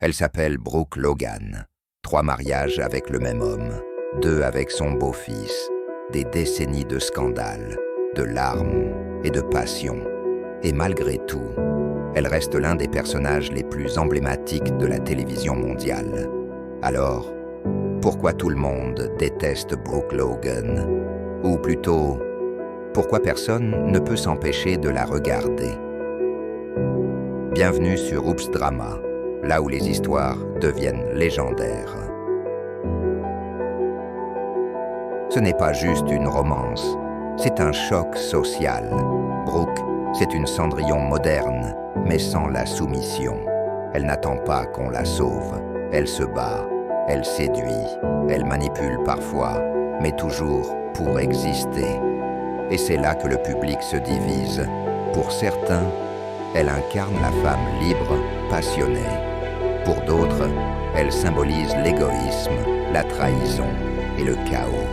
Elle s'appelle Brooke Logan. 3 mariages avec le même homme, 2 avec son beau-fils, des décennies de scandales, de larmes et de passion. Et malgré tout, elle reste l'un des personnages les plus emblématiques de la télévision mondiale. Alors, pourquoi tout le monde déteste Brooke Logan? Ou plutôt, pourquoi personne ne peut s'empêcher de la regarder? Bienvenue sur Oops Drama, là où les histoires deviennent légendaires. Ce n'est pas juste une romance, c'est un choc social. Brooke, c'est une Cendrillon moderne, mais sans la soumission. Elle n'attend pas qu'on la sauve. Elle se bat, elle séduit, elle manipule parfois, mais toujours pour exister. Et c'est là que le public se divise. Pour certains, elle incarne la femme libre, passionnée. Pour d'autres, elle symbolise l'égoïsme, la trahison et le chaos.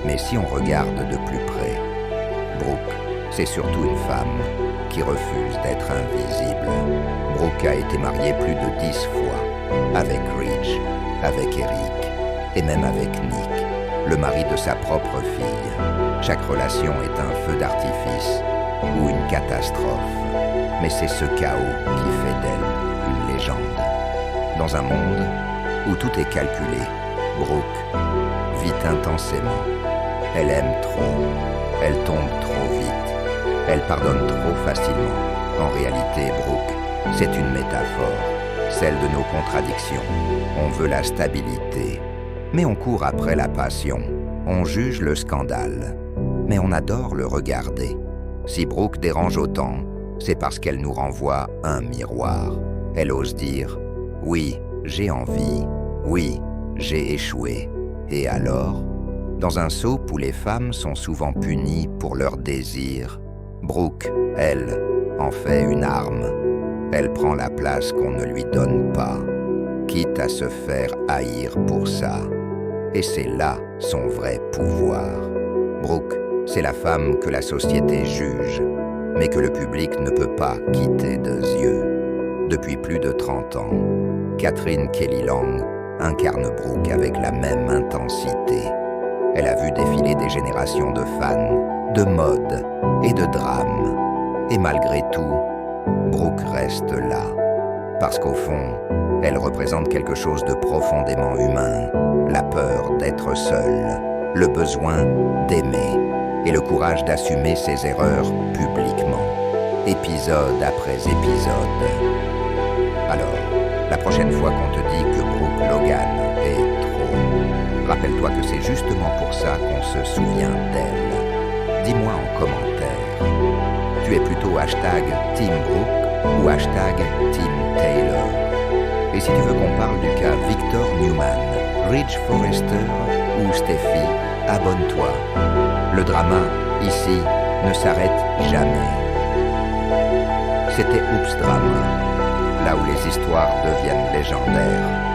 Mais si on regarde de plus près, Brooke, c'est surtout une femme qui refuse d'être invisible. Brooke a été mariée plus de 10 fois, avec Ridge, avec Eric et même avec Nick, le mari de sa propre fille. Chaque relation est un feu d'artifice ou une catastrophe. Mais c'est ce chaos qui fait d'elle une légende. Dans un monde où tout est calculé, Brooke vit intensément. Elle aime trop, elle tombe trop vite, elle pardonne trop facilement. En réalité, Brooke, c'est une métaphore, celle de nos contradictions. On veut la stabilité, mais on court après la passion. On juge le scandale, mais on adore le regarder. Si Brooke dérange autant, c'est parce qu'elle nous renvoie un miroir. Elle ose dire « Oui, j'ai envie. Oui, j'ai échoué. Et alors ?» Dans un soap où les femmes sont souvent punies pour leurs désirs, Brooke, elle, en fait une arme. Elle prend la place qu'on ne lui donne pas, quitte à se faire haïr pour ça. Et c'est là son vrai pouvoir. Brooke, c'est la femme que la société juge, mais que le public ne peut pas quitter de yeux. Depuis plus de 30 ans, Catherine Kelly Lang incarne Brooke avec la même intensité. Elle a vu défiler des générations de fans, de mode et de drames. Et malgré tout, Brooke reste là. Parce qu'au fond, elle représente quelque chose de profondément humain. La peur d'être seule, le besoin d'aimer et le courage d'assumer ses erreurs publiquement, épisode après épisode. Alors, la prochaine fois qu'on te dit que Brooke Logan est trop, rappelle-toi que c'est justement pour ça qu'on se souvient d'elle. Dis-moi en commentaire, tu es plutôt hashtag Team Brooke ou hashtag Team Taylor? Et si tu veux qu'on parle du cas Victor Newman, Ridge Forrester ou Steffi, abonne-toi. Le drama, ici, ne s'arrête jamais. C'était Oops Drama, là où les histoires deviennent légendaires.